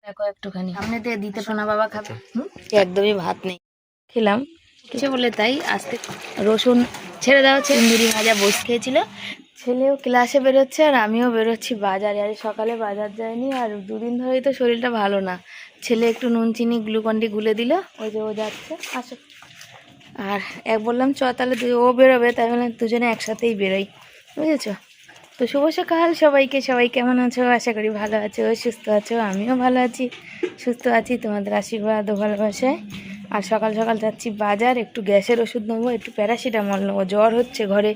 দেখো একটুখানি সামনে দিয়ে দিতে সোনা বাবা খাবে। একদমই ভাত নেই, খেলাম কিছু বলে তাই আস্তে রসুন ছেড়ে দেওয়া হচ্ছে। তন্দুরি ভাজা বস খেয়েছিল। ছেলেও ক্লাসে বেরোচ্ছে আর আমিও বেরোচ্ছি বাজারে। আর সকালে বাজার যায়নি আর দুদিন ধরেই তো শরীরটা ভালো না। ছেলে একটু নুন চিনি গ্লুকন্ডি গুলে দিল, ওই যে ও যাচ্ছে আসো। আর এক বললাম চ তাহলে ও বেরোবে, তাই বললাম দুজনে একসাথেই বেরোই, বুঝেছো? তো শুভ সকাল সবাইকে। সবাই কেমন আছো? আশা করি ভালো আছো, সুস্থ আছো। আমিও ভালো আছি, সুস্থ আছি তোমাদের আশীর্বাদ ও ভালোবাসায়। আর সকাল সকাল যাচ্ছি বাজার, একটু গ্যাসের ওষুধ নেবো, একটু প্যারাসিটামল নেবো। জ্বর হচ্ছে ঘরে,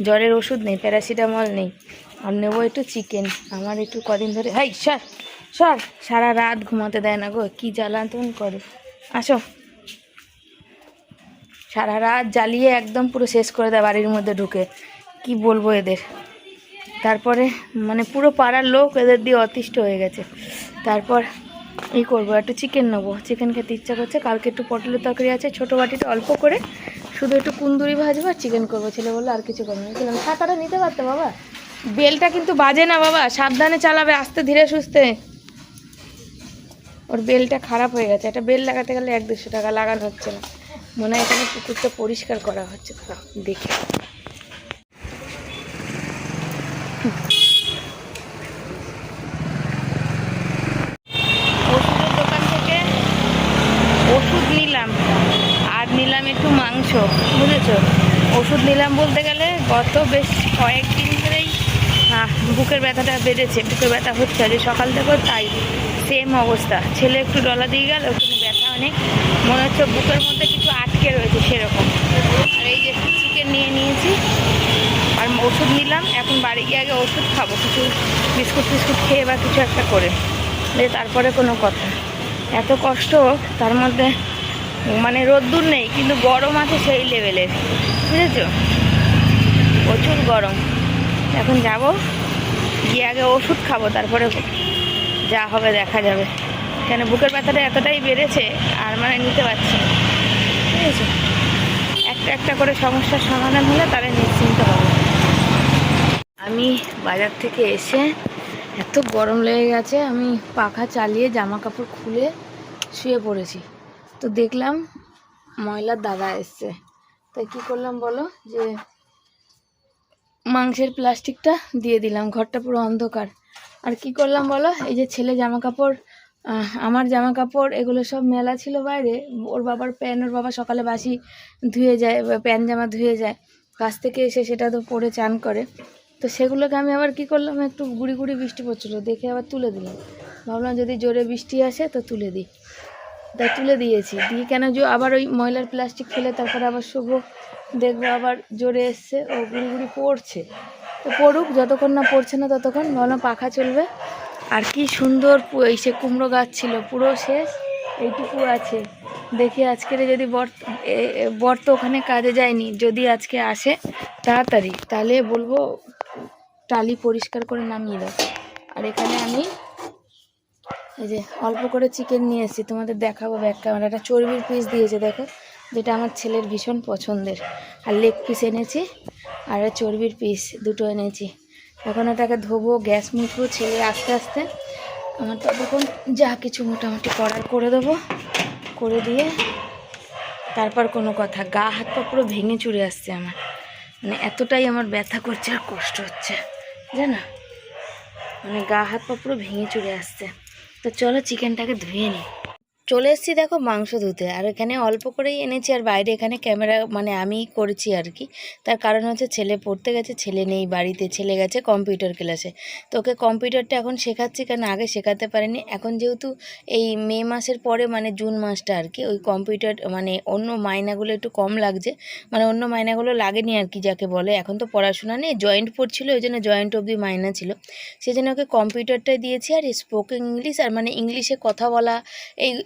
জ্বরের ওষুধ নেই, প্যারাসিটামল নেই। আর নেবো একটু চিকেন। আমার একটু কদিন ধরে হাই সর সর সারা রাত ঘুমাতে দেয় না গো, কী জ্বালাতন করে। আসো, সারা রাত জ্বালিয়ে একদম পুরো শেষ করে দেয় বাড়ির মধ্যে ঢুকে। কি বলবো এদের। তারপরে মানে পুরো পাড়ার লোক এদের দিয়ে অতিষ্ঠ হয়ে গেছে। তারপর এই করবো, একটু চিকেন নেবো, চিকেন খেতে ইচ্ছা করছে। কালকে একটু পটলের তরকারি আছে ছোটো বাটিতে অল্প করে, শুধু একটু কুন্দুরি ভাজবো আর চিকেন করবো। ছেলে বললো আর কিছু করবো না। বললাম ছাতাটা নিতে পারতো বাবা, বেলটা কিন্তু বাজে না বাবা, সাবধানে চালাবে, আস্তে ধীরে সুস্থে। ওর বেলটা খারাপ হয়ে গেছে, একটা বেল লাগাতে গেলে 100-150 টাকা, লাগানো হচ্ছে না। মনে হয় এখানে পুকুরটা পরিষ্কার করা হচ্ছে, দেখে। ওষুধের দোকান থেকে ওষুধ নিলাম আর নিলাম একটু মাংস, বুঝেছো? ওষুধ নিলাম বলতে গেলে গত বেশ কয়েকদিন ধরেই বুকের ব্যথাটা বেড়েছে, বুকের ব্যথা হচ্ছে। আর সকাল থেকেও তাই সেম অবস্থা। ছেলে একটু ডলা দিয়ে গেল, ওখানে ব্যথা অনেক, মনে হচ্ছে বুকের মধ্যে কিছু আটকে রয়েছে সেরকম। আর এই যে চিকেন নিয়ে নিয়েছি আর ওষুধ নিলাম। এখন বাড়ি গিয়ে আগে ওষুধ খাবো, কিছু বিস্কুট টিস্কুট খেয়ে বা কিছু একটা করে, তারপরে কোনো কথা। এত কষ্ট, তার মধ্যে মানে রোদ্দুর নেই কিন্তু গরম আছে সেই লেভেলের, বুঝেছো? প্রচুর গরম। এখন যাব, গিয়ে আগে ওষুধ খাবো, তারপরে যা হবে দেখা যাবে। কেন বুকের ব্যথাটা এতটাই বেড়েছে আর মানে নিতে পারছি না, বুঝেছো? একটা একটা করে সমস্যার সমাধান হলে তাহলে নিশ্চিন্ত হবে। আমি বাজার থেকে এসে এত গরম লেগে গেছে, আমি পাখা চালিয়ে জামা কাপড় খুলে শুয়ে পড়েছি। তো দেখলাম ময়লার দাদা এসছে, তাই কি করলাম বলো, যে মাংসের প্লাস্টিকটা দিয়ে দিলাম। ঘরটা পুরো অন্ধকার। আর কি করলাম বলো, এই যে ছেলে জামা কাপড়, আমার জামা কাপড় এগুলো সব মেলা ছিল বাইরে। ওর বাবার প্যান্ট, ওর বাবা সকালে বাসি ধুয়ে যায়, প্যান্ট জামা ধুয়ে যায়, কাছ থেকে এসে সেটা তো পরে চান করে। তো সেগুলোকে আমি আবার কি করলাম, একটু গুড়ি গুড়ি বৃষ্টি পড়ছিলো দেখে আবার তুলে দিলাম। ভাবলাম যদি জোরে বৃষ্টি আসে তো তুলে দিই, তাই তুলে দিয়েছি। দিয়ে কেন যে আবার ওই ময়লার প্লাস্টিক ফেলে তারপরে আবার শুভ দেখবো আবার জোরে এসছে, ও গুড়ি গুড়ি পড়ছে। তো পড়ুক, যতক্ষণ না পড়ছে না ততক্ষণ ভাবলাম পাখা চলবে। আর কি সুন্দর এই সে কুমড়ো গাছ ছিল, পুরো শেষ, এইটুকু আছে। দেখি আজকের যদি বর তো ওখানে কাজে যায়নি, যদি আজকে আসে তাড়াতাড়ি তাহলে বলবো টালি পরিষ্কার করে নামিয়ে দাও। আর এখানে আমি এই যে অল্প করে চিকেন নিয়ে এসেছি, তোমাদের দেখাবো ব্যাক ক্যামেরা। একটা চর্বির পিস দিয়েছে দেখো, যেটা আমার ছেলের ভীষণ পছন্দের। আর লেগ পিস এনেছি আর চর্বির পিস দুটো এনেছি। এখন এটাকে ধোবো, গ্যাস মুছবো, ছেলে আস্তে আস্তে। আমার ততক্ষণ যা কিছু মোটামুটি করার করে দেবো, করে দিয়ে তারপর কোনো কথা। গা হাত পা পুরো ভেঙে চুরে আসছে আমার, মানে এতটাই আমার ব্যথা করছে আর কষ্ট হচ্ছে জানো, মানে গা হাত পা পুরো ভেঙে চুরে আসছে। তো চলো চিকেনটাকে ধুয়ে নিই। চলে এসেছি দেখো মাংস ধুতে। আর এখানে অল্প করেই এনেছি, আর বাইরে এখানে ক্যামেরা মানে আমি করেছি আর কি। তার কারণ হচ্ছে ছেলে পড়তে গেছে, ছেলে নেই বাড়িতে, ছেলে গেছে কম্পিউটার ক্লাসে। তো ওকে কম্পিউটারটা এখন শেখাচ্ছি, কারণ আগে শেখাতে পারিনি। এখন যেহেতু এই মে মাসের পরে মানে জুন মাসটা আর কি, ওই কম্পিউটার মানে অন্য মাইনাগুলো একটু কম লাগছে, মানে অন্য মাইনাগুলো লাগেনি আর কি যাকে বলে। এখন তো পড়াশোনা নেই, জয়েন্ট পড়ছিল, ওই জন্য জয়েন্ট অবধি মাইনা ছিল, সেই জন্য ওকে কম্পিউটারটাই দিয়েছি। আর স্পোকেন ইংলিশ আর মানে ইংলিশে কথা বলা,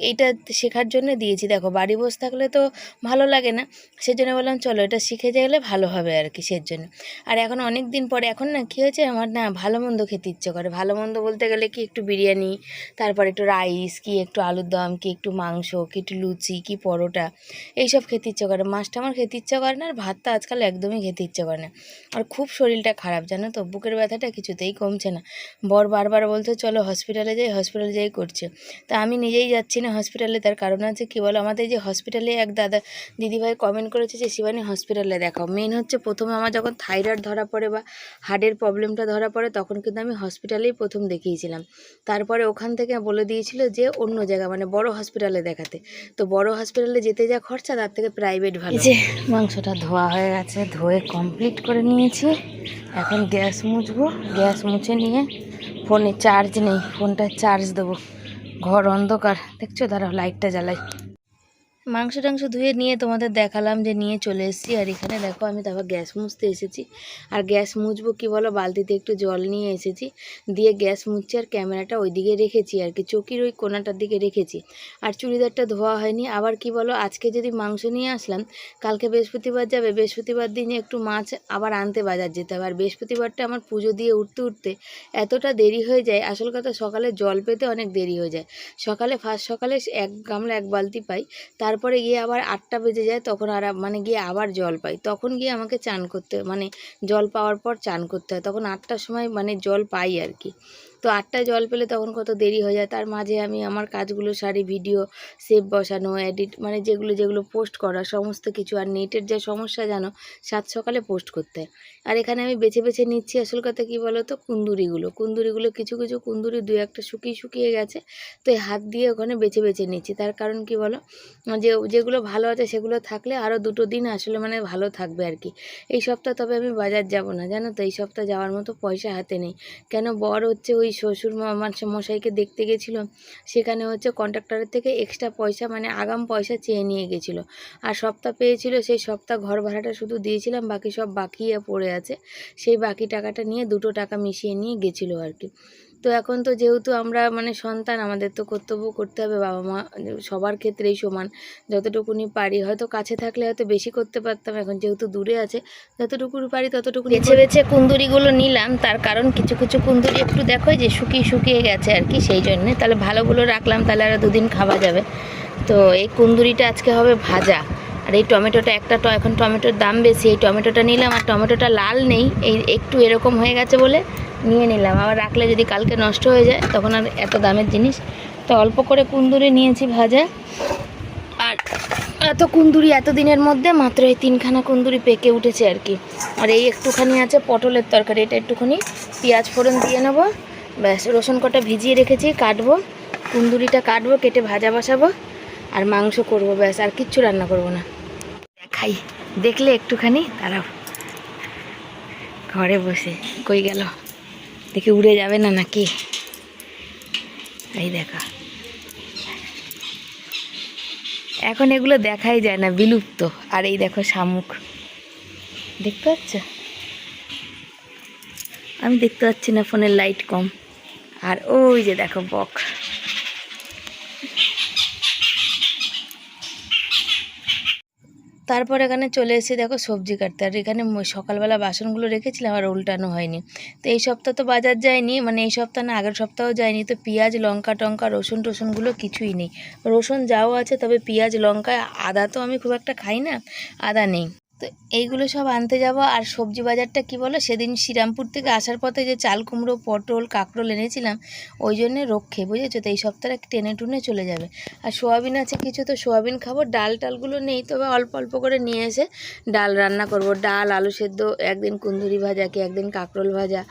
এইটা শেখার জন্য দিয়েছি। দেখো বাড়ি বসে থাকলে তো ভালো লাগে না, সেজন্য বললাম চলো এটা শিখে গেলে ভালো হবে আর কি, সেজন্য। আর এখন অনেক দিন পরে এখন না কী হয়েছে, আমার না ভালো মন্দ খেতে ইচ্ছে করে। ভালো মন্দ বলতে গেলে কি একটু বিরিয়ানি, তারপর একটু রাইস, কি একটু আলুর দম, কি একটু মাংস, কি একটু লুচি, কি পরোটা, এইসব খেতে ইচ্ছে করে। মাছটা আমার খেতে ইচ্ছে করে না, আর ভাতটা আজকাল একদমই খেতে ইচ্ছে করে না। আর খুব শরীরটা খারাপ জানো তো, বুকের ব্যথাটা কিছুতেই কমছে না। বর বারবার বলতে চলো হসপিটালে যাই, হসপিটালে যাই করছে। তা আমি নিজেই যাচ্ছি না হসপিটালে। তার কারণ আছে কি বলো, আমাদের যে হসপিটালে এক দিদিভাই কমেন্ট করেছে যে শিবানী হসপিটালে দেখাও। মেন হচ্ছে প্রথমে আমার যখন থাইরয়েড ধরা পড়ে বা হার্টের প্রবলেমটা ধরা পড়ে, তখন কিন্তু আমি হসপিটালেই প্রথম দেখিয়েছিলাম। তারপরে ওখান থেকে বলে দিয়েছিল যে অন্য জায়গা মানে বড় হসপিটালে দেখাতে। তো বড় হসপিটালে যেতে যা খরচা, তার থেকে প্রাইভেট ভালো। যে মাংসটা ধোয়া হয়ে গেছে, ধুয়ে কমপ্লিট করে নিয়েছি। এখন গ্যাস মুছবো, গ্যাস মুছে নিয়ে ফোনে চার্জ নেই, ফোনটা চার্জ দেবো। ঘর অন্ধকার দেখছো, দাঁড়াও লাইটটা জ্বালাই। মাংস টাংস ধুয়ে নিয়ে তোমাদের দেখালাম যে নিয়ে চলে এসেছি। আর এখানে দেখো আমি তারপর গ্যাস মুছতে এসেছি। আর গ্যাস মুছবো কি বলো, বালতিতে একটু জল নিয়ে এসেছি, দিয়ে গ্যাস মুছছি। আর ক্যামেরাটা ওই দিকে রেখেছি আর কি, চকির ওই কোনাটার দিকে রেখেছি। আর চুড়িদারটা ধোয়া হয়নি। আবার কি বলো, আজকে যদি মাংস নিয়ে আসলাম, কালকে বৃহস্পতিবার যাবে, বৃহস্পতিবার দিনে একটু মাছ আবার আনতে বাজার যেতে হবে। আর বৃহস্পতিবারটা আমার পুজো দিয়ে উঠতে উঠতে এতটা দেরি হয়ে যায়। আসল কথা সকালে জল পেতে অনেক দেরি হয়ে যায়। ফার্স্ট সকালে এক গামলা এক বালতি পাই, তারপরে গিয়ে আবার 8টা বেজে যায়, তখন আর মানে গিয়ে আবার জল পাই, তখন গিয়ে আমাকে চান করতে মানে জল পাওয়ার পর চান করতে হয়। তখন 8টার সময় মানে জল পাই আর কি। তো 8টায় জল পেলে তখন কত দেরি হয়ে যায়। তার মাঝে আমি আমার কাজগুলো সারি, ভিডিও সেভ বসানো, এডিট মানে যেগুলো পোস্ট করা সমস্ত কিছু। আর নেটের যে সমস্যা জানো, সাত সকালে পোস্ট করতে হয়। আর এখানে আমি বেছে বেছে নিচ্ছি। আসল কথা কী বলো তো, কুন্দুরিগুলো কিছু কিছু কুন্দুরি 2-1টা শুকিয়ে গেছে, তো এই হাত দিয়ে ওখানে বেছে বেছে নিচ্ছি। তার কারণ কি বলো, যেগুলো ভালো আছে সেগুলো থাকলে আরও 2টো দিন আসলে মানে ভালো থাকবে আর কি। এই সপ্তাহ তবে আমি বাজার যাব না জানো তো, এই সপ্তাহ যাওয়ার মতো পয়সা হাতে নেই। কেন, বর হচ্ছে ওই শ্বশুর মশাইকে দেখতে গেছিলো, সেখানে হচ্ছে কন্ট্রাক্টরের থেকে এক্সট্রা পয়সা মানে আগাম পয়সা চেয়ে নিয়ে গেছিলো। আর সপ্তাহ পেয়েছিল, সেই সপ্তাহ ঘর ভাড়াটা শুধু দিয়েছিলাম, বাকি সব বাকি পড়ে আছে। সেই বাকি টাকাটা নিয়ে 2টো টাকা মিশিয়ে নিয়ে গেছিলো আর কি। তো এখন তো যেহেতু আমরা মানে সন্তান, আমাদের তো কর্তব্য করতে হবে। বাবা মা সবার ক্ষেত্রেই সমান, যতটুকুনি পারি। হয়তো কাছে থাকলে হয়তো বেশি করতে পারতাম, এখন যেহেতু দূরে আছে যতটুকু পারি ততটুকু বেছে বেছে কুন্দুরিগুলো নিলাম। তার কারণ কিছু কিছু কুন্দুরি একটু দেখো যে শুকিয়ে গেছে আর কি, সেই জন্যে। তাহলে ভালোগুলো রাখলাম, তাহলে আরও 2 দিন খাওয়া যাবে। তো এই কুন্দুরিটা আজকে হবে ভাজা। আর এই টমেটোটা এখন টমেটোর দাম বেশি, এই টমেটোটা নিলাম। আর টমেটোটা লাল নেই, এই একটু এরকম হয়ে গেছে বলে নিয়ে নিলাম। আবার রাখলে যদি কালকে নষ্ট হয়ে যায়, তখন আর এত দামের জিনিস। তো অল্প করে কুন্দুরি নিয়েছি ভাজা। আর এত কুন্দুরি এত দিনের মধ্যে মাত্র এই 3খানা কুন্দুরি পেকে উঠেছে আর কি। আর এই একটুখানি আছে পটলের তরকারি, এটা একটুখানি পেঁয়াজ ফোড়ন দিয়ে নেবো, ব্যাস। রসুন কটা ভিজিয়ে রেখেছি, কাটবো কুন্দুরিটা, কাটবো কেটে ভাজা বসাবো, আর মাংস করবো, ব্যাস। আর কিচ্ছু রান্না করবো না। দেখাই, দেখলে একটুখানি দাঁড়াও। ঘরে বসে কই গেল দেখি, উড়ে যাবে না নাকি? এই দেখা, এখন এগুলো দেখাই যায় না, বিলুপ্ত। আর এই দেখো শামুক, দেখতে পাচ্ছ? আমি দেখতে পাচ্ছি না, ফোনের লাইট কম। আর ওই যে দেখো বক। তারপর এখানে চলে এসেছি দেখো সবজি কাটতে। আর এখানে সকালবেলা বাসনগুলো রেখেছিলাম, আর উল্টানো হয়নি। তো এই সপ্তাহ তো বাজার যায়নি, মানে এই সপ্তাহ না, আগের সপ্তাহও যায়নি। তো পেঁয়াজ লঙ্কা টঙ্কা রসুন টসুনগুলো কিছুই নেই। রসুন যাও আছে, তবে পেঁয়াজ লঙ্কা আদা তো আমি খুব একটা খাই না, আদা নেই। তো এইগুলো সব আনতে যাব। আর সবজি বাজারটা কি বলো, সেদিন শ্রীরামপুর থেকে আসার পথে যে চাল কুমড়ো পটল কাঁকরোল এনেছিলাম, ওই জন্যে রক্ষে, বুঝেছো? তো এই সপ্তাহটা টেনে টুনে চলে যাবে। আর সোয়াবিন আছে কিছু, তো সোয়াবিন খাবো। ডাল টালগুলো নেই, তবে অল্প অল্প করে নিয়ে এসে ডাল রান্না করব। ডাল আলু সেদ্ধ, একদিন কুন্দুরি ভাজা, কি একদিন কাঁকরোল ভাজা।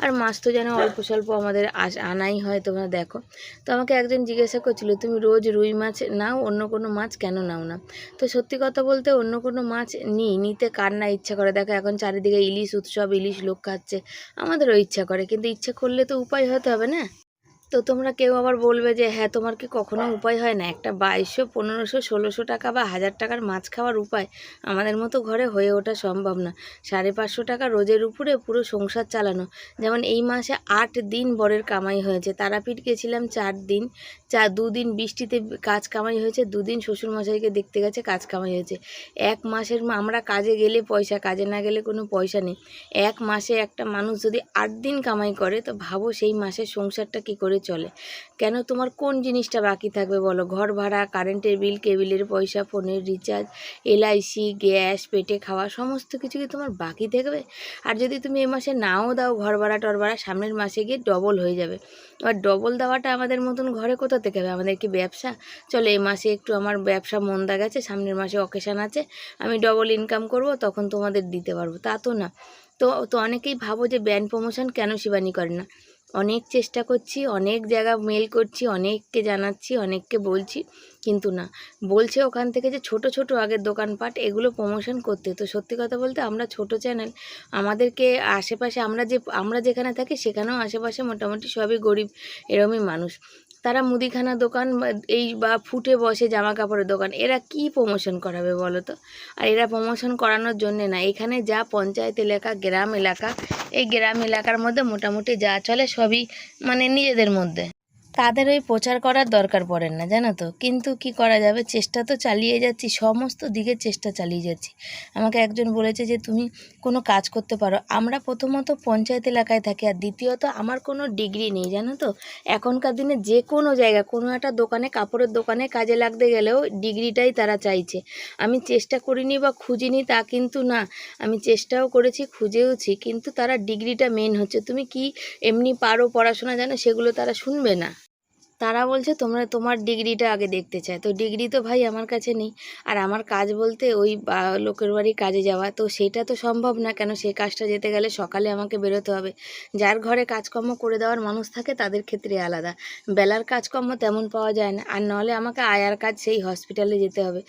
আর মাছ তো যেন অল্প স্বল্প আমাদের আনাই হয়, তোমরা দেখো। তো আমাকে একজন জিজ্ঞাসা করছিল, তুমি রোজ রুই মাছ নাও, অন্য কোনো মাছ কেন নাও না? তো সত্যি কথা বলতে অন্য কোনো মাছ নিতে কার না ইচ্ছা করে। দেখো এখন চারিদিকে ইলিশ উৎসব, ইলিশ লোক খাচ্ছে, আমাদেরও ইচ্ছা করে, কিন্তু ইচ্ছা করলে তো উপায় হতে হবে না। তো তোমরা কেউ আবার বলবে যে হ্যাঁ তোমার কি কখনো উপায় হয় না, একটা 2200, 1500, 1600 টাকা বা 1000 টাকার মাছ খাওয়ার উপায় আমাদের মতো ঘরে হয়ে ওঠা সম্ভব না। 550 টাকা রোজের উপরে পুরো সংসার চালানো। যেমন এই মাসে 8 দিন বরের কামাই হয়েছে। তারাপীঠ গেছিলাম 4 দিন, 2 দিন বৃষ্টিতে কাজ কামাই হয়েছে, 2 দিন শ্বশুরমশাইকে দেখতে গেছে, কাজ কামাই হয়েছে। এক মাসের আমরা কাজে গেলে পয়সা, কাজে না গেলে কোনো পয়সা নেই। এক মাসে একটা মানুষ যদি 8 দিন কামাই করে তো ভাবো সেই মাসের সংসারটা কি করে চলে। কেন তোমার কোন জিনিসটা বাকি থাকবে বলো? ঘর ভাড়া, কারেন্টের বিল, কেবিলের পয়সা, ফোনের রিচার্জ, এলআইসি, গ্যাস, পেটে খাওয়া, সমস্ত কিছু কি তোমার বাকি থাকবে? আর যদি তুমি এই মাসে নাও দাও ঘর ভাড়া টর ভাড়া, সামনের মাসে গিয়ে ডবল হয়ে যাবে। এবার ডবল দেওয়াটা আমাদের মতন ঘরে কোথা থেকে হবে? আমাদের কি ব্যবসা? চলো এই মাসে একটু আমার ব্যবসা মন্দা গেছে, সামনের মাসে অকেশান আছে, আমি ডবল ইনকাম করব, তখন তোমাদের দিতে পারবো, তা তো না। তো তো অনেকেই ভাবো যে ব্র্যান্ড প্রমোশন কেন শিবানী করে না। অনেক চেষ্টা করছি, অনেক জায়গা মেল করছি, অনেককে জানাচ্ছি, অনেককে বলছি, কিন্তু না, বলছে ওখান থেকে যে ছোট ছোট আগের দোকানপাট এগুলো প্রমোশন করতে। তো সত্যি কথা বলতে আমরা ছোট চ্যানেল, আমাদেরকে আশেপাশে আমরা যেখানে থাকি সেখানেও আশেপাশে মোটামুটি সবই গরিব এরমই মানুষ। তারা মুদিখানা দোকান বা ফুটে বসে জামা কাপড়ের দোকান, এরা কি প্রমোশন করাবে বলো তো? আর এরা প্রমোশন করানোর জন্যে না, এখানে যা পঞ্চায়েত এলাকা, গ্রাম এলাকা, এই গ্রাম এলাকার মধ্যে মোটামুটি যা চলে সবই মানে নিজেদের মধ্যে, তাদের ওই প্রচার করার দরকার পড়ে না, জানো তো। কিন্তু কি করা যাবে, চেষ্টা তো চালিয়ে যাচ্ছি, সমস্ত দিকে চেষ্টা চালিয়ে যাচ্ছি। আমাকে একজন বলেছে যে তুমি কোনো কাজ করতে পারো। আমরা প্রথমত পঞ্চায়েত এলাকায় থাকি, আর দ্বিতীয়ত আমার কোনো ডিগ্রি নেই, জানো তো। এখনকার দিনে যে কোনো জায়গা, কোনো একটা দোকানে, কাপড়ের দোকানে কাজে লাগতে গেলেও ডিগ্রিটাই তারা চাইছে। আমি চেষ্টা করিনি বা খুঁজিনি তা কিন্তু না, আমি চেষ্টাও করেছি, খুঁজেওছি, কিন্তু তারা ডিগ্রিটা মেন হচ্ছে। তুমি কি এমনি পারো, পড়াশোনা জানো, সেগুলো তারা শুনবে না। তারা বলছে তোমার ডিগ্রিটা আগে দেখতে চায়। তো ডিগ্রি তো ভাই আমার কাছে নেই। আর আমার কাজ বলতে ওই লোকের বাড়ি কাজে যাওয়া, তো সেটা তো সম্ভব না। কেন সেই কাজটা যেতে গেলে সকালে আমাকে বেরোতে হবে। যার ঘরে কাজকর্ম করে দেওয়ার মানুষ থাকে তাদের ক্ষেত্রে আলাদা, বেলার কাজকর্ম তেমন পাওয়া যায় না। আর নাহলে আমাকে আয়ার কাজ, সেই হসপিটালে যেতে হবে।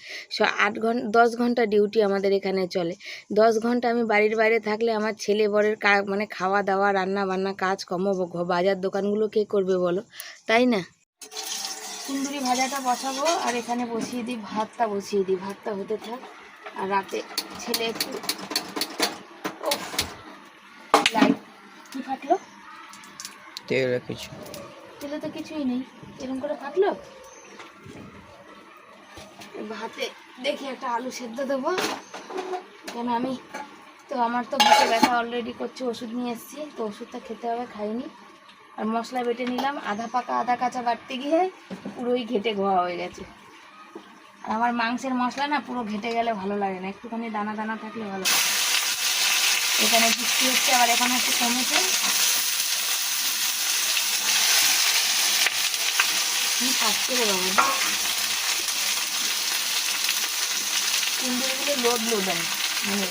10 ঘন্টা ডিউটি আমাদের এখানে চলে। 10 ঘন্টা আমি বাড়ির বাইরে থাকলে আমার ছেলে বরের মানে খাওয়া দাওয়া, রান্না বান্না, কাজকর্ম, বাজার দোকানগুলো কে করবে বলো, তাই না? কুন্দুরি ভাজাটা বসাবো, আর এখানে বসিয়ে দিই ভাতটা, ভাতটা হতে থাক। আর রাতে ছেলে একটু লাইট কি ফাটলো, তেলে তো কিছুই নেই, এরকম করে ফাটলো। ভাতে দেখি একটা আলু সেদ্ধ দেবো, কেন আমার তো বুকে ব্যথা অলরেডি করছে, ওষুধ নিয়ে এসেছি, তো ওষুধটা খেতে হবে, খাইনি। আর মশলা বেটে নিলাম, আধা পাকা আধা কাঁচা বাটতে গিয়ে পুরোই ঘেটে ঘোয়া হয়ে গেছে। আর আমার মাংসের মশলা না পুরো ঘেটে গেলে ভালো লাগে না, একটুখানি দানা দানা থাকলে ভালো লাগে। এখানে বৃষ্টি হচ্ছে, আবার এখন একটু কমেছে। আসছে রে বাবু, কুন্দুরিগুলো লোড মানে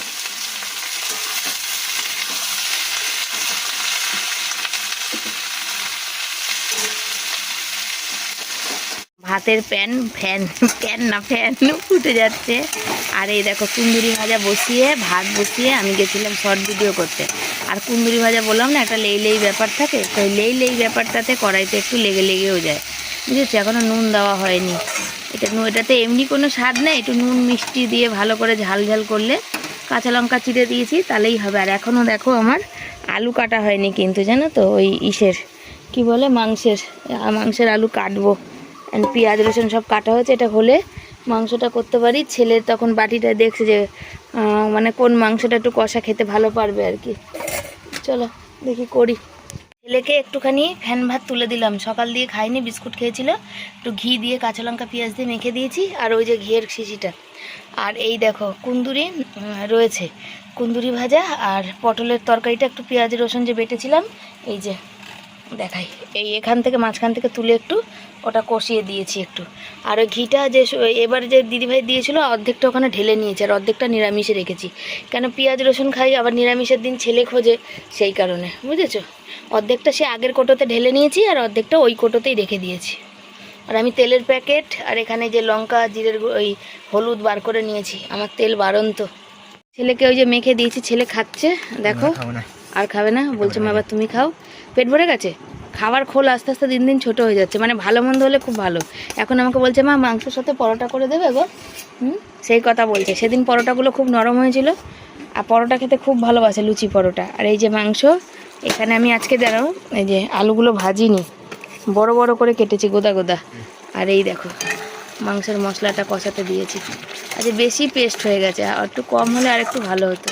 ভাতের ফ্যান ফুটে যাচ্ছে। আর এই দেখো কুন্দুরি ভাজা বসিয়ে, ভাত বসিয়ে আমি গেছিলাম শর্ট ভিডিও করতে। আর কুন্দুরি ভাজা বললাম না একটা লেই ব্যাপার থাকে, তো লেই ব্যাপারটাতে কড়াইতে একটু লেগেও যায়, বুঝেছি। এখনও নুন দেওয়া হয়নি। এটাতে এমনি কোনো স্বাদ নেই, একটু নুন মিষ্টি দিয়ে ভালো করে ঝাল করলে, কাঁচা লঙ্কা চিড়ে দিয়েছি, তাহলেই হবে। আর এখনও দেখো আমার আলু কাটা হয়নি কিন্তু, জানো তো, ওই কি বলে মাংসের আলু কাটবো। পেঁয়াজ রসুন সব কাটা হয়েছে, এটা হলে মাংসটা করতে পারি। ছেলে তখন বাটিটা দেখছে যে মানে কোন মাংসটা একটু কষা খেতে ভালো পারবে আর কি। চলো দেখি করি। ছেলেকে একটুখানি ফ্যান ভাত তুলে দিলাম, সকাল দিয়ে খাইনি, বিস্কুট খেয়েছিল, একটু ঘি দিয়ে কাঁচা লঙ্কা পেঁয়াজ দিয়ে মেখে দিয়েছি, আর ওই যে ঘিয়ের শিশিটা। আর এই দেখো কুন্দুরি রয়েছে, কুন্দুরি ভাজা, আর পটলের তরকারিটা একটু পেঁয়াজ রসুন যে বেটেছিলাম, এই যে দেখাই, এখান থেকে মাঝখান থেকে তুলে একটু ওটা কষিয়ে দিয়েছি একটু। আর ওই ঘিটা যে এবার যে দিদিভাই দিয়েছিল, অর্ধেকটা ওখানে ঢেলে নিয়েছে, আর অর্ধেকটা নিরামিষে রেখেছি। কেন পেঁয়াজ রসুন খাই, আবার নিরামিষের দিন ছেলে খোঁজে, সেই কারণে, বুঝেছো। অর্ধেকটা সে আগের কোটোতে ঢেলে নিয়েছি, আর অর্ধেকটা ওই কোটোতেই রেখে দিয়েছি। আর আমি তেলের প্যাকেট, আর এখানে যে লঙ্কা জিরের ওই হলুদ বার করে নিয়েছি, আমার তেল বারন্ত। ছেলেকে ওই যে মেখে দিয়েছি, ছেলে খাচ্ছে দেখো। আর খাবে না বলছে, মা এবার তুমি খাও, পেট ভরে গেছে, খাবার খোল আস্তে আস্তে দিন দিন ছোটো হয়ে যাচ্ছে, মানে ভালো মন্দ হলে খুব ভালো। এখন আমাকে বলছে মা মাংসের সাথে পরোটা করে দেবে গো। সেই কথা বলছে। সেদিন পরোটাগুলো খুব নরম হয়েছিল, আর পরোটা খেতে খুব ভালোবাসে, লুচি পরোটা। আর এই যে মাংস, এখানে আমি আজকে দাঁড়াও এই যে আলুগুলো ভাজিনি, বড় বড় করে কেটেছি গোদা গোদা। আর এই দেখো মাংসের মশলাটা কষাতে দিয়েছি। আচ্ছা বেশি পেস্ট হয়ে গেছে, আর একটু কম হলে আর একটু ভালো হতো।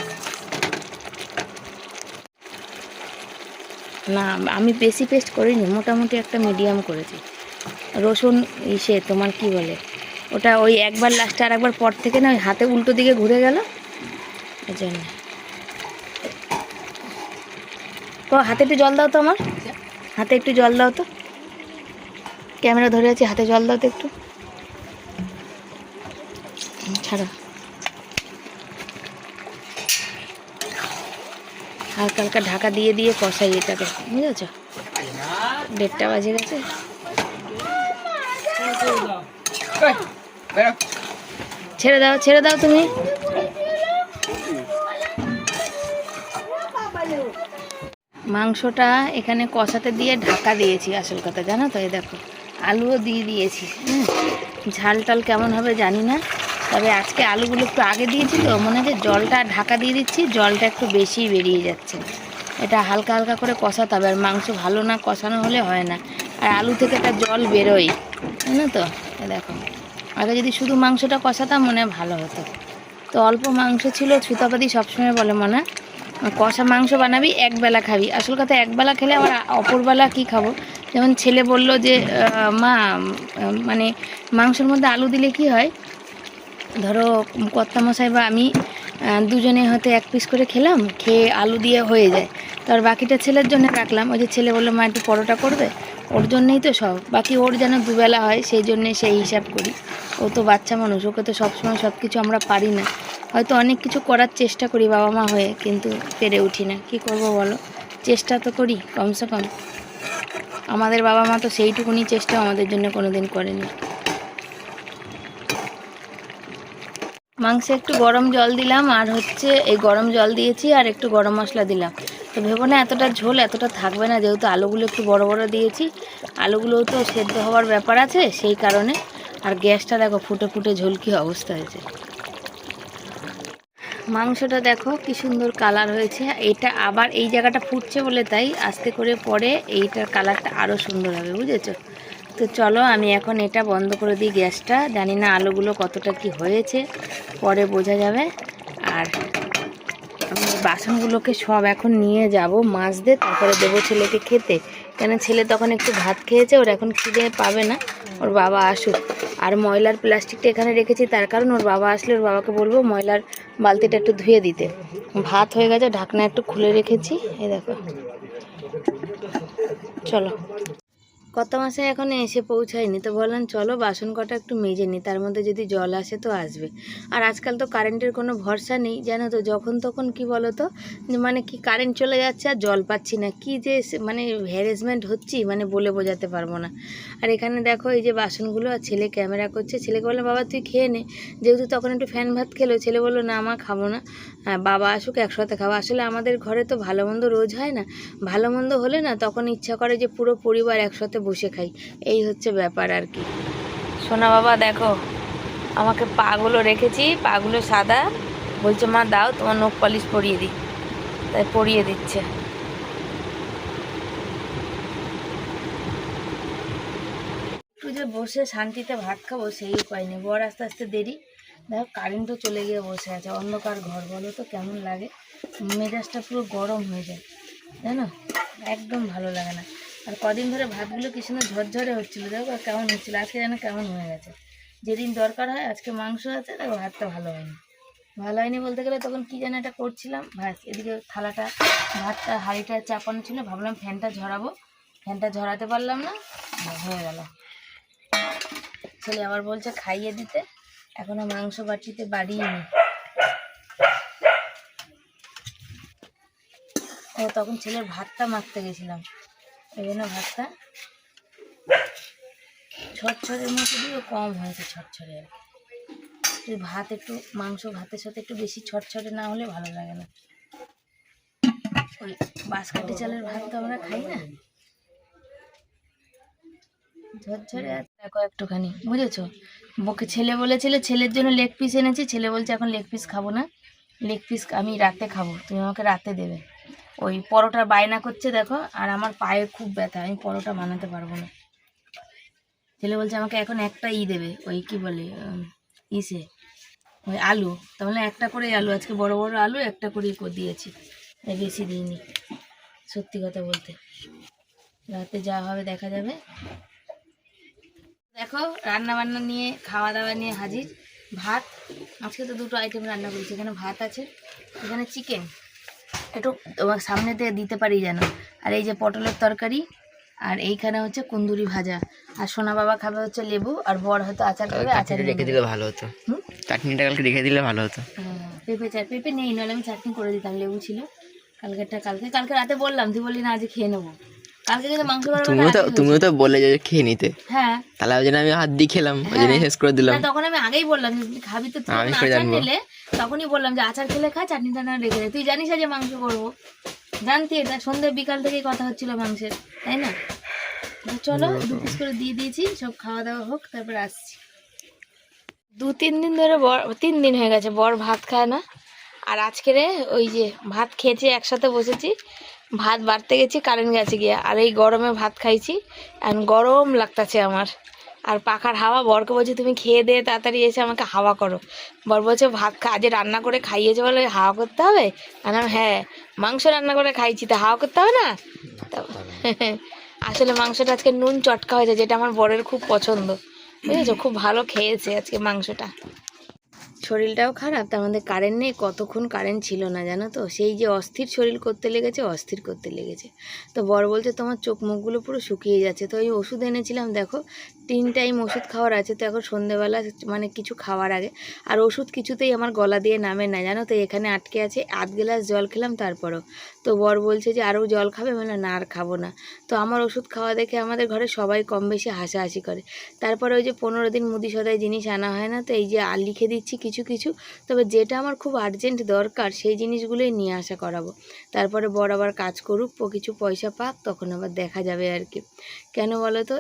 না আমি বেশি পেস্ট করিনি, মোটামুটি একটা মিডিয়াম করেছি। রসুন ইসে তোমার কি বলে ওটা, ওই একবার লাস্টে আর একবার পর থেকে না ওই হাতে উল্টো দিকে ঘুরে গেল, এই জন্য। তো হাতে একটু জল দাও তো, আমার হাতে একটু জল দাও তো, ক্যামেরা ধরে আছি, হাতে জল দাও তো একটু, ছাড়ো। হালকা হালকা ঢাকা দিয়ে দিয়ে কষাই এটাকে, বুঝেছ? 1:30 বাজে গেছে। ছেড়ে দাও তুমি। মাংসটা এখানে কষাতে দিয়ে ঢাকা দিয়েছি, আসল কথা জানো তো। এই দেখো আলুও দিয়ে দিয়েছি। ঝাল টাল কেমন হবে জানি না, তবে আজকে আলুগুলো একটু আগে দিয়েছি তো, মনে হচ্ছে জলটা ঢাকা দিয়ে দিচ্ছি, জলটা একটু বেশি বেরিয়ে যাচ্ছে। এটা হালকা হালকা করে কষাতে হবে, আর মাংস ভালো না কষানো হলে হয় না। আর আলু থেকে একটা জল বেরোয়, জানো তো। দেখো আগে যদি শুধু মাংসটা কষাতাম মনে হয় ভালো হতো। তো অল্প মাংস ছিল, ছুতাপাতি সবসময় বলে মনে কষা মাংস বানাবি একবেলা খাবি। আসল কথা একবেলা খেলে আবার অপরবেলা কি খাবো। যেমন ছেলে বলল যে মা মানে মাংসের মধ্যে আলু দিলে কি হয়, ধরো কর্তামশাই বা আমি দুজনে হয়তো 1 পিস করে খেলাম, খেয়ে আলু দিয়ে হয়ে যায়, তো আর বাকিটা ছেলের জন্য রাখলাম। ওই যে ছেলে বললো মা একটু পরোটা করবে, ওর জন্যেই তো সব, বাকি ওর যেন দুবেলা হয় সেই জন্যে সেই হিসাব করি। ও তো বাচ্চা মানুষ, ওকে তো সবসময় সব কিছু আমরা পারি না। হয়তো অনেক কিছু করার চেষ্টা করি বাবা মা হয়ে, কিন্তু পেরে উঠি না। কি করব বলো, চেষ্টা তো করি কমসে কম। আমাদের বাবা মা তো সেইটুকুনি চেষ্টা আমাদের জন্য কোনো দিন করেনি। মাংসে একটু গরম জল দিলাম, আর হচ্ছে এই গরম জল দিয়েছি, আর একটু গরম মশলা দিলাম। তো ভেবো না এতটা ঝোল এতটা থাকবে না, যেহেতু আলুগুলো একটু বড় বড় দিয়েছি, আলুগুলোও তো সেদ্ধ হওয়ার ব্যাপার আছে সেই কারণে। আর গ্যাসটা দেখো ফুটে ফুটে ঝোল কী অবস্থা হয়েছে। মাংসটা দেখো কি সুন্দর কালার হয়েছে। এটা আবার এই জায়গাটা ফুটছে বলে তাই আস্তে করে পরে এইটার কালারটা আরও সুন্দর হবে, বুঝেছো? তো চলো আমি এখন এটা বন্ধ করে দিই গ্যাসটা। জানি না আলুগুলো কতটা কি হয়েছে, পরে বোঝা যাবে। আর আমি বাসনগুলোকে সব এখন নিয়ে যাব মাজতে, তারপরে দেবো ছেলেকে খেতে। কেন ছেলে তখন একটু ভাত খেয়েছে, ওর এখন খিদে পাবে না, ওর বাবা আসুক। আর ময়লার প্লাস্টিকটা এখানে রেখেছি তার কারণ ওর বাবা আসলে ওর বাবাকে বলবো ময়লার বালতিটা একটু ধুয়ে দিতে। ভাত হয়ে গেছে, ঢাকনা একটু খুলে রেখেছি, এই দেখো। চলো, কত মাসে এখন এসে পৌঁছায়নি, তো বললাম চলো বাসন কটা একটু মেজে নিই, তার মধ্যে যদি জল আসে তো আসবে। আর আজকাল তো কারেন্টের কোনো ভরসা নেই, জানো তো, যখন তখন কি বলো তো, মানে কি কারেন্ট চলে যাচ্ছে আর জল পাচ্ছি না, কি যে মানে হ্যারাসমেন্ট হচ্ছি, মানে বলে বোঝাতে পারবো না। আর এখানে দেখো এই যে বাসনগুলো, আর ছেলে ক্যামেরা করছে। ছেলেকে বললাম বাবা তুই খেয়ে নে, যেহেতু তখন একটু ফ্যান ভাত খেলো। ছেলে বললো না মা খাবো না, বাবা আসুক একসাথে খাবো। আসলে আমাদের ঘরে তো ভালো মন্দ রোজ হয় না, ভালো মন্দ হলে না তখন ইচ্ছা করে যে পুরো পরিবার একসাথে বসে খাই, এই হচ্ছে ব্যাপার আর কি। সোনা বাবা দেখো আমাকে পাগুলো রেখেছি, পাগুলো সাদা, বলছে মা দাও তোমার নখ পালিশ পরিয়ে দিই, তাই পরিয়ে দিচ্ছে। একটু যে বসে শান্তিতে ভাত খাবো সেই উপায় নেই, বর আস্তে আস্তে দেরি। দেখো কারেন্টও চলে গিয়ে বসে আছে, অন্ধকার ঘর, বলো তো কেমন লাগে, মেজাজটা পুরো গরম হয়ে যায় জানো, একদম ভালো লাগে না। আর কদিন ধরে ভাতগুলো কি সুন্দর ঝরঝরে হচ্ছিলো, দেখো কেমন হচ্ছিলো, আজকে যেন কেমন হয়ে গেছে। যেদিন দরকার হয়, আজকে মাংস আছে, দেখো ভাতটা ভালো হয়নি। ভালো হয়নি বলতে গেলে তখন কি যেন এটা করছিলাম, ভাত এদিকে থালাটা ভাতটা হাঁড়িটা চাপানো ছিল, ভাবলাম ফ্যানটা ঝরাবো, ফ্যানটা ঝরাতে পারলাম না, হয়ে গেল। ছেলে আবার বলছে খাইয়ে দিতে, এখনো মাংস বাটিতে বাড়িয়ে ও তখন ছেলের ভাতটা মাখতে গেছিলাম, এই জন্য ভাতটা ছটছড়ের মতো দিয়েও কম হয়েছে, ছটছড়ে আর কি। ভাত একটু মাংস ভাতের সাথে একটু বেশি ছটছড়ে না হলে ভালো লাগে না। ওই বাঁশকাঠি চালের ভাত তো আমরা খাই না, ঝরঝরে আছে দেখো একটুখানি, বুঝেছো? বকে ছেলে বলেছিল ছেলের জন্য লেগ পিস এনেছি, ছেলে বলছে এখন লেগ পিস খাবো না, লেগ পিস আমি রাতে খাবো, তুমি আমাকে রাতে দেবে। ওই পরোটার বায়না করছে দেখো, আর আমার পায়ে খুব ব্যথা, আমি পরোটা বানাতে পারবো না। ছেলে বলছে আমাকে এখন একটা দেবে, ওই কি বলে ইসে ওই আলু, তাহলে একটা করে আলু, আজকে বড় বড় আলু একটা করে দিয়েছি, বেশি দিইনি। সত্যি কথা বলতে রাতে যা হবে দেখা যাবে। দেখো রান্না বান্না নিয়ে খাওয়া দাওয়া নিয়ে হাজির। ভাত, আজকে তো দুটো আইটেম রান্না করেছি, এখানে ভাত আছে, এখানে চিকেন, একটু তোমার সামনে দিয়ে দিতে পারি যেন, আর এই যে পটলের তরকারি, আর এইখানে হচ্ছে কুন্দুরি ভাজা, আর সোনা বাবা খাবে হচ্ছে লেবু, আর বর হয়তো আচার খাবে, আচার রেখে দিলে ভালো হতো, চাটনিটা কালকে রেখে দিলে ভালো হতো। পেঁপে পেঁপে নেই, নাহলে আমি চাটনি করে দিতাম, লেবু ছিল কালকে রাতে বললাম, তুই বললি না আজ খেয়ে নেবো, কালকে কিন্তু মাংস তুমিও তো বলে যে খেয়ে নিতে, হ্যাঁ তাহলে ওই জন্য আমি হাত দিয়ে খেলাম, ওই জন্য শেষ করে দিলাম। তখন আমি আগেই বললাম যে তুই খাবি তো, আমি আচার নিলে তখনই বললাম যে আচার খেলে খা, চাটনিটা না রেখে দে, তুই জানিস যে মাংস করবো, জানতি এটা, সন্ধ্যে বিকাল থেকেই কথা হচ্ছিল মাংসের, তাই না? চলো 2 পিস করে দিয়ে দিয়েছি, সব খাওয়া দাওয়া হোক তারপর আসছি। 2-3 দিন ধরে 3 দিন হয়ে গেছে বর ভাত খায় না, আর আজকে রে ওই যে ভাত খেয়েছি, একসাথে বসেছি, ভাত বাড়তে গেছি, কারেন্ট গেছে গিয়া, আর এই গরমে ভাত খাইছি, আর গরম লাগতেছে আমার, আর পাখার হাওয়া। বরকে বলছে তুমি খেয়ে দিয়ে তাড়াতাড়ি এসে আমাকে হাওয়া করো, বর বলছে ভাত আজ রান্না করে খাইয়েছে বলে হাওয়া করতে হবে, আর হ্যাঁ মাংস রান্না করে খাইছি তা হাওয়া করতে হবে না। আসলে মাংসটা আজকে নুন চটকা হয়েছে, যেটা আমার বরের খুব পছন্দ, বুঝেছো? খুব ভালো খেয়েছে আজকে মাংসটা। শরীরটাও খারাপ, তার মধ্যে কারেন্ট নেই, কতক্ষণ কারেন্ট ছিল না জানো তো, সেই যে অস্থির শরীর করতে লেগেছে। তো বর বলছে তোমার চোখ মুখগুলো পুরো শুকিয়ে যাচ্ছে, তো ওই ওষুধ এনেছিলাম, দেখো 3 টাইম ওষুধ খাওয়ার আছে, তো এখন সন্ধেবেলা মানে কিছু খাওয়ার আগে, আর ওষুধ কিছুতেই আমার গলা দিয়ে নামে না জানো তো, এখানে আটকে আছে, 1/2 গ্লাস জল খেলাম তারপরও। তো বর বলছে যে আরও জল খাবে, মানে না আর খাবো না। তো আমার ওষুধ খাওয়া দেখে আমাদের ঘরে সবাই কম বেশি হাসাহাসি করে। তারপরে ওই যে 15 দিন মুদি সদাই জিনিস আনা হয় না, তো এই যে আর লিখে দিচ্ছি কিছু, তবে যেটা আমার খুব আর্জেন্ট দরকার সেই জিনিসগুলোই নিয়ে আসা করাবো। তারপরে বর আবার কাজ করুক, কিছু পয়সা পাক, তখন আবার দেখা যাবে আর কি। কেন বলো তো,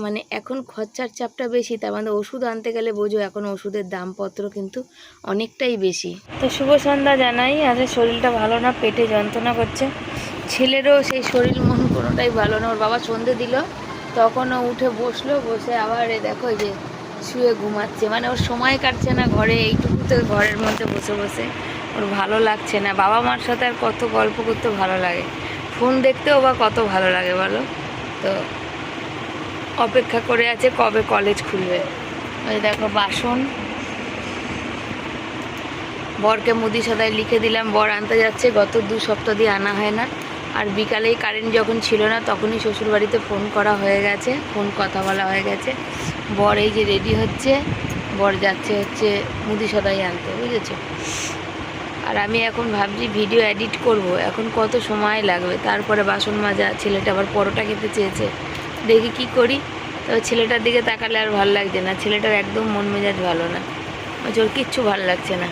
মানে এখন খরচার চাপটা বেশি, তার মানে ওষুধ আনতে গেলে বোঝো এখন ওষুধের দামপত্র কিন্তু অনেকটাই বেশি। তো শুভ সন্ধ্যা জানাই, আজ শরীরটা ভালো না, পেটে যন্ত্রণা করছে, ছেলেরও সেই শরীর মন কোনোটাই ভালো না। ওর বাবা সন্ধে দিল, তখন ও উঠে বসে আবার দেখো যে শুয়ে ঘুমাচ্ছে, মানে ওর সময় কাটছে না ঘরে, এইটুকুতে ঘরের মধ্যে বসে ওর ভালো লাগছে না। বাবা মার সাথে আর কত গল্প করতে ভালো লাগে, ফোন দেখতেও বা কত ভালো লাগে বলো। তো অপেক্ষা করে আছে কবে কলেজ খুলবে। ওই দেখো বাসন, বরকে মুদি সদাই লিখে দিলাম, বর আনতে যাচ্ছে, গত 2 সপ্তাহ দিয়ে আনা হয় না। আর বিকালেই কারেন্ট যখন ছিল না তখনই শ্বশুরবাড়িতে ফোন করা হয়ে গেছে, কথা বলা হয়ে গেছে। বর এই যে রেডি হচ্ছে, বর যাচ্ছে মুদি সদাই আনতে, বুঝেছো? আর আমি এখন ভাবছি ভিডিও এডিট করব, এখন কত সময় লাগবে, তারপরে বাসন মাজা, ছেলেটা আবার পরোটা খেতে চেয়েছে, দেখি কি করি। তবে ছেলেটার দিকে তাকালে আর ভালো লাগছে না, ছেলেটার একদম মন মেজাজ ভালো না, ওর কিচ্ছু ভালো লাগছে না,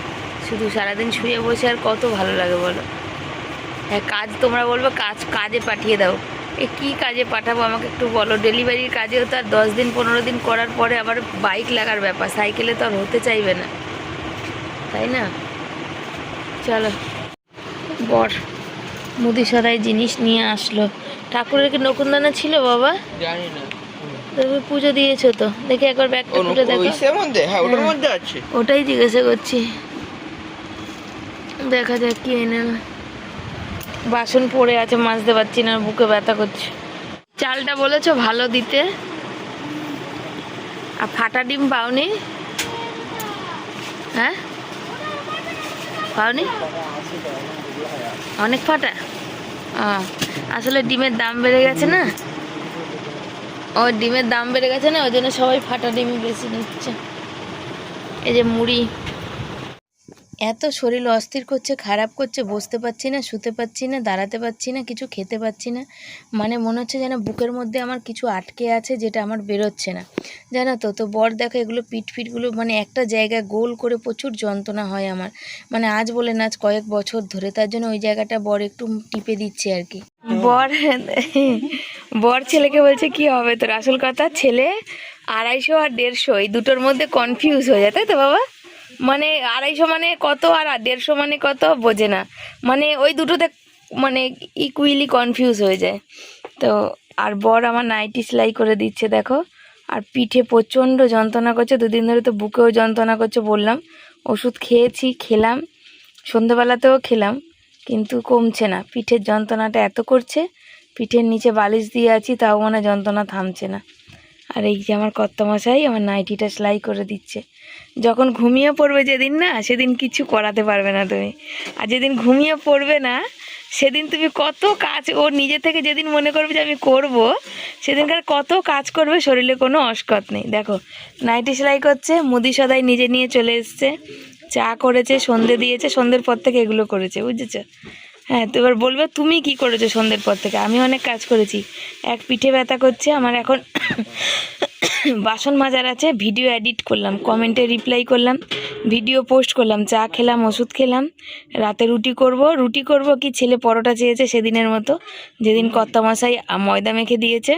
শুধু সারাদিন শুয়ে বসে আর কত ভালো লাগে বলো। হ্যাঁ কাজ, তোমরা বলবে কাজে পাঠিয়ে দাও, কী কাজে পাঠাবো আমাকে একটু বলো। ডেলিভারির কাজেও তো আর 10 দিন 15 দিন করার পরে আবার বাইক লাগার ব্যাপার, সাইকেলে তো আর হতে চাইবে না, তাই না? চলো, বর মুদি সদাই জিনিস নিয়ে আসলো। ঠাকুরের কি নকুনদানা ছিল বাবা? জানি না, তুমি পুজো দিয়েছো তো, দেখি একবার ব্যাগটা খুলে দেখো। হ্যাঁ ওটার মধ্যে আছে, ওটাই জিজ্ঞাসা করছি, দেখা যাক কি এনে। বাসন পড়ে আছে, মাজতে পারছি না, বুকে ব্যথা করছে। চালটা বলেছো ভালো দিতে, আর ফাটা ডিম পাওনি? হ্যাঁ পাওনি, অনেক ফাটা। আসলে ডিমের দাম বেড়ে গেছে না, ওই জন্য সবাই ফাটা ডিম বেশি নিচ্ছে। এই যে মুড়ি, এত শরীর অস্থির করছে, খারাপ করছে, বসতে পারছি না, শুতে পারছি না, দাঁড়াতে পারছি না, কিছু খেতে পারছি না, মানে মনে হচ্ছে যেন বুকের মধ্যে আমার কিছু আটকে আছে, যেটা আমার বেরোচ্ছে না, জানো তো। তো বর দেখো এগুলো পিঠগুলো মানে একটা জায়গায় গোল করে প্রচুর যন্ত্রণা হয় আমার, মানে আজ বলে না, আজ কয়েক বছর ধরে, তার জন্য ওই জায়গাটা বর একটু টিপে দিচ্ছে আর কি। বর ছেলেকে বলছে কি হবে তোর, আসল কথা ছেলে 250 আর 150 এই দুটোর মধ্যে কনফিউজ হয়ে যায়, তাই তো বাবা? মানে 250 মানে কত আর 150 মানে কত বোঝে না, মানে ওই দুটোতে মানে ইকুইলি কনফিউজ হয়ে যায়। তো আর বর আমার নাইটি সেলাই করে দিচ্ছে দেখো। আর পিঠে প্রচণ্ড যন্ত্রণা করছে, দুদিন ধরে তো বুকেও যন্ত্রণা করছে বললাম, ওষুধ খেলাম, সন্ধ্যেবেলাতেও খেলাম, কিন্তু কমছে না। পিঠের যন্ত্রণাটা এত করছে, পিঠের নিচে বালিশ দিয়ে আছি তাও মানে যন্ত্রণা থামছে না। আর এই যে আমার কর্তামশাই আমার নাইটিটা সেলাই করে দিচ্ছে। যখন ঘুমিয়ে পড়বে যেদিন না, সেদিন কিছু করাতে পারবে না তুমি। আর যেদিন ঘুমিয়ে পড়বে না সেদিন তুমি কত কাজ, ও নিজে থেকে যেদিন মনে করবে যে আমি করব, সেদিনকার কত কাজ করবে, শরীরে কোনো অস্কত নেই। দেখো নাইটি সেলাই করছে, মুদি সদাই নিজে নিয়ে চলে এসছে, চা করেছে, সন্ধে দিয়েছে, সন্ধ্যের পর থেকে এগুলো করেছে, বুঝেছো? হ্যাঁ, তো এবার বলবে তুমি কি করেছো সন্ধ্যের পর থেকে? আমি অনেক কাজ করেছি। এক পিঠে ব্যথা করছে আমার এখন, বাসন মাজার আছে, ভিডিও এডিট করলাম, কমেন্টে রিপ্লাই করলাম, ভিডিও পোস্ট করলাম, চা খেলাম, ওষুধ খেলাম, রাতে রুটি করব কি ছেলে পরোটা চেয়েছে সেদিনের মতো, যেদিন কর্তামশাই ময়দা মেখে দিয়েছে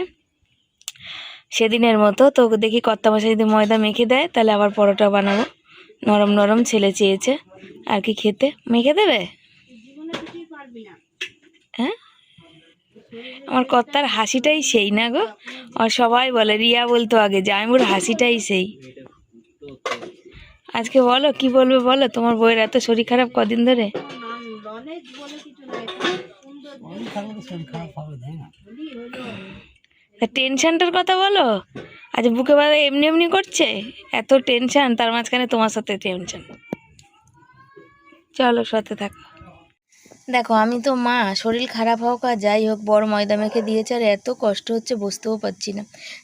সেদিনের মতো। তো দেখি কর্তামশাই যদি ময়দা মেখে দেয় তাহলে আবার পরোটা বানাবো, নরম নরম ছেলে চেয়েছে আর কি খেতে। মেখে দেবে? হ্যাঁ, আমার কর্তার হাসিটাই সেই না গো, আর সবাই বলে, রিয়া বলতো আগে যে আমি ওর হাসিটাই সেই। আজকে বলো কি বলবে, বলো তোমার বউয়ের এত শরীর খারাপ কদিন ধরে? টেনশনটার কথা বলো। আজ বুকে ব্যথা এমনি এমনি করছে, এত টেনশন, তার মাঝখানে তোমার সাথে টেনশন। চলো সাথে থাকো। দেখো আমি তো মা, শরীর খারাপ হোক আর যাই হোক, বড় ময়দা মেখে দিয়েছে আর এত কষ্ট হচ্ছে বসতেও পারছি না।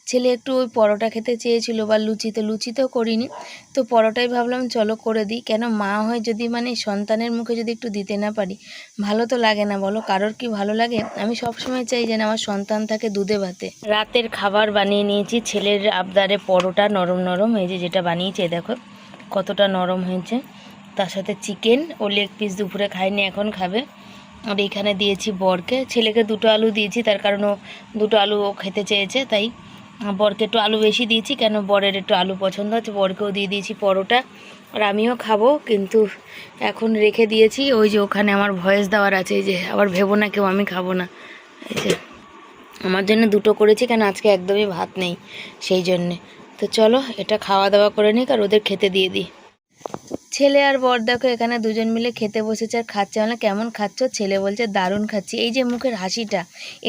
ছেলে একটু ওই পরোটা খেতে চেয়েছিল বা লুচি, তো লুচিতেও করিনি, তো পরোটাই ভাবলাম চলো করে দিই। কেন মা হয় যদি মানে সন্তানের মুখে যদি একটু দিতে না পারি ভালো তো লাগে না বলো, কারোর কি ভালো লাগে? আমি সবসময় চাই যেন আমার সন্তান থাকে দুধে ভাতে। রাতের খাবার বানিয়ে নিয়েছি, ছেলের আবদারে পরোটা নরম নরম, এই যে যেটা বানিয়েছে দেখো কতটা নরম হয়েছে, তার সাথে চিকেন, ও লেগ পিস দুপুরে খায়নি, এখন খাবে। আর এখানে দিয়েছি বরকে, ছেলেকে 2টো আলু দিয়েছি, তার কারণ ও 2টো আলু ও খেতে চেয়েছে, তাই বরকে একটু আলু বেশি দিয়েছি, কেন বরের একটু আলু পছন্দ আছে। বরকেও দিয়ে দিয়েছি পরোটা, আর আমিও খাবো, কিন্তু এখন রেখে দিয়েছি। ওই যে ওখানে আমার ভয়েস দেওয়ার আছে, এই যে আবার ভেবো না কেউ আমি খাবো না, এই যে আমার জন্য 2টো করেছি, কেন আজকে একদমই ভাত নেই সেই জন্যে। তো চলো এটা খাওয়া দাওয়া করে নিক আর ওদের খেতে দিয়ে দিই। ছেলে আর বর দেখো এখানে দুজন মিলে খেতে বসেছে আর খাচ্ছে। মানে কেমন খাচ্ছ? ছেলে বলছে দারুণ খাচ্ছি। এই যে মুখের হাসিটা,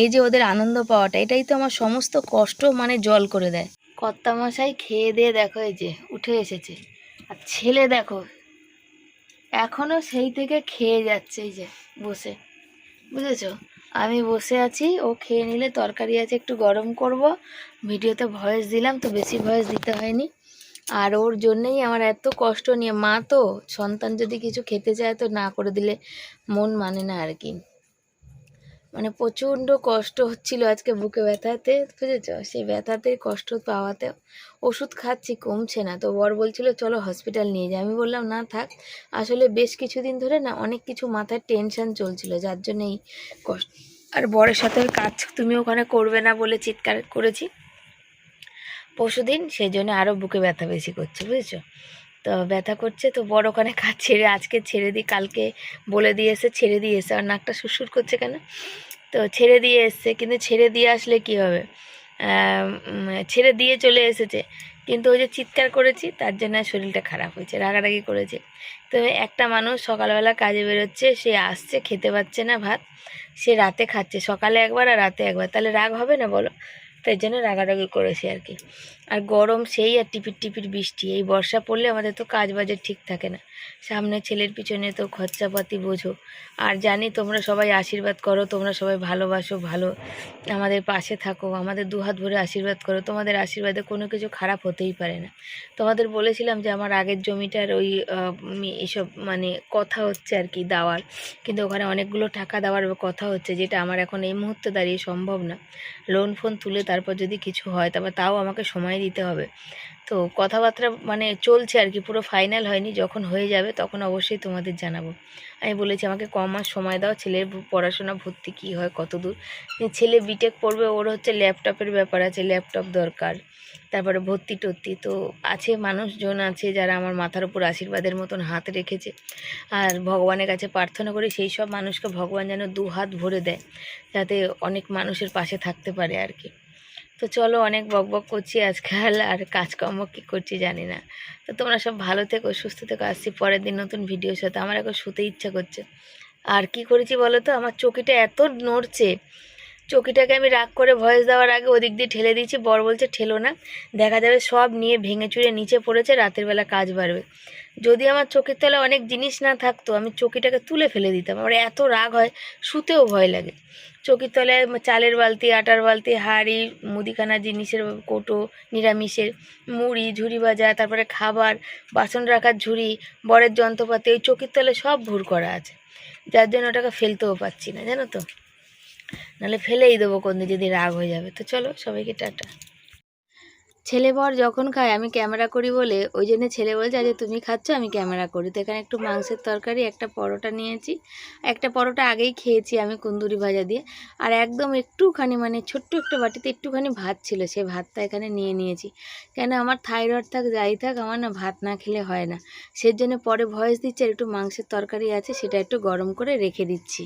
এই যে ওদের আনন্দ পাওয়াটা, এটাই তো আমার সমস্ত কষ্ট মানে জল করে দেয়। কর্তামশাই খেয়ে দিয়ে দেখো এই যে উঠে এসেছে, আর ছেলে দেখো এখনো সেই থেকে খেয়ে যাচ্ছে, এই যে বসে, বুঝেছো? আমি বসে আছি, ও খেয়ে নিলে তরকারি আছে একটু গরম করব, ভিডিওতে ভয়েস দিলাম তো বেশি ভয়েস দিতে হয়নি। আর ওর জন্যেই আমার এত কষ্ট নিয়ে, মা তো সন্তান যদি কিছু খেতে চায় তো না করে দিলে মন মানে না আর কি। মানে প্রচণ্ড কষ্ট হচ্ছিল আজকে বুকে ব্যথাতে, বুঝেছো? সেই ব্যথাতে কষ্ট পাওয়াতে ওষুধ খাচ্ছি, কমছে না। তো বর বলছিল চলো হসপিটাল নিয়ে যাই, আমি বললাম না থাক, আসলে বেশ কিছুদিন ধরে না অনেক কিছু মাথায় টেনশন চলছিল, যার জন্য এই কষ্ট। আর বরের সাথে কাজ তুমি ওখানে করবে না বলে চিৎকার করেছি পরশুদিন, সেই জন্য আরও বুকে ব্যথা বেশি করছে, বুঝেছো? তো ব্যথা করছে, তো বড় ওখানে কাজ ছেড়ে আজকে ছেড়ে দিই, কালকে বলে দিয়েছে ছেড়ে দিয়ে এসে। আর নাকটা সুরসুর করছে কেন? তো ছেড়ে দিয়ে এসছে, কিন্তু ছেড়ে দিয়ে আসলে কি হবে, ছেড়ে দিয়ে চলে এসেছে, কিন্তু ওই যে চিৎকার করেছি তার জন্য শরীরটা খারাপ হয়েছে, রাগারাগি করেছে। তো একটা মানুষ সকালবেলা কাজে বেরোচ্ছে, সে আসছে খেতে পাচ্ছে না ভাত, সে রাতে খাচ্ছে, সকালে একবার আর রাতে একবার, তাহলে রাগ হবে না বলো? তাই জন্য রাগারাগি করেছি আর কি। আর গরম সেই, আর টিপির টিপির বৃষ্টি, এই বর্ষা পড়লে আমাদের তো কাজ বাজের ঠিক থাকে না, সামনে ছেলের পিছনে তো খরচাপাতি বোঝো। আর জানি তোমরা সবাই আশীর্বাদ করো, তোমরা সবাই ভালোবাসো, ভালো আমাদের পাশে থাকো, আমাদের দুহাত ভরে আশীর্বাদ করো, তোমাদের আশীর্বাদে কোনো কিছু খারাপ হতেই পারে না। তোমাদের বলেছিলাম যে আমার আগের জমিটার ওই এইসব মানে কথা হচ্ছে আর কি দেওয়ার, কিন্তু ওখানে অনেকগুলো টাকা দেওয়ার কথা হচ্ছে, যেটা আমার এখন এই মুহূর্তে দাঁড়িয়ে সম্ভব না। লোন ফোন তুলে তারপর যদি কিছু হয়, তারপর তাও আমাকে সময় সময় দিতে হবে। তো কথাবার্তা মানে চলছে আর কি, পুরো ফাইনাল হয়নি, যখন হয়ে যাবে তখন অবশ্যই তোমাদের জানাবো। আমি বলেছি আমাকে মাস সময় দাও, ছেলের পড়াশোনা ভর্তি কী হয় কত দূর। ছেলে বিটেক পড়বে, ওর হচ্ছে ল্যাপটপের ব্যাপার আছে, ল্যাপটপ দরকার, তারপরে ভর্তি টর্তি তো আছে, মানুষজন আছে যারা আমার মাথার উপর আশীর্বাদের মতন হাত রেখেছে। আর ভগবানের কাছে প্রার্থনা করি সেই সব মানুষকে ভগবান যেন দু হাত ভরে দেয়, যাতে অনেক মানুষের পাশে থাকতে পারে আর কি। তো চলো, অনেক বকবক করছি আজকাল, আর কাজকর্ম কী করছি জানি না। তো তোমরা সব ভালো থেকো, সুস্থ থেকো, আসছি পরের দিন নতুন ভিডিওর সাথে। আমার এখন শুতে ইচ্ছা করছে। আর কি করেছি বলো তো, আমার চকিটা এত নড়ছে, চকিটাকে আমি রাগ করে ভয়েস দেওয়ার আগে ওদিক দিয়ে ঠেলে দিয়েছি, বর বলছে ঠেলো না, দেখা যাবে সব নিয়ে ভেঙে চুরে নিচে পড়েছে, রাতের বেলা কাজ বাড়বে। যদি আমার চোখের তলায় অনেক জিনিস না থাকতো, আমি চকিটাকে তুলে ফেলে দিতাম। আমার এত রাগ হয়, শুতেও ভয় লাগে। চকির তলায় চালের বালতি, আটার বালতি, হাঁড়ি, মুদিখানা জিনিসের কৌটো, নিরামিষের মুড়ি, ঝুড়ি ভাজা, তারপরে খাবার, বাসন রাখার ঝুড়ি, বরের যন্ত্রপাতি, ওই চকির তলায় সব ভুর করা আছে, যার জন্য ওটাকে ফেলতেও পাচ্ছি না, জানো তো। নাহলে ফেলেই দেবো কোনদিন যদি রাগ হয়ে যাবে। তো চলো, সবাইকে টাটা। ছেলে বর যখন খায় আমি ক্যামেরা করি বলে, ওই জন্য ছেলে বলছে আজ তুমি খাচ্ছ আমি ক্যামেরা করি। তো এখানে একটু মাংসের তরকারি, একটা পরোটা নিয়েছি, একটা পরোটা আগেই খেয়েছি আমি কুন্দুরি ভাজা দিয়ে, আর একদম একটুখানি মানে ছোট্ট একটা বাটিতে একটুখানি ভাত ছিল, সেই ভাতটা এখানে নিয়ে নিয়েছি। কেন আমার থাইরয়েড থাক যাই থাক, আমার না ভাত না খেলে হয় না, সেই জন্য পরে ভয়েস দিচ্ছে আর একটু মাংসের তরকারি আছে সেটা একটু গরম করে রেখে দিচ্ছি।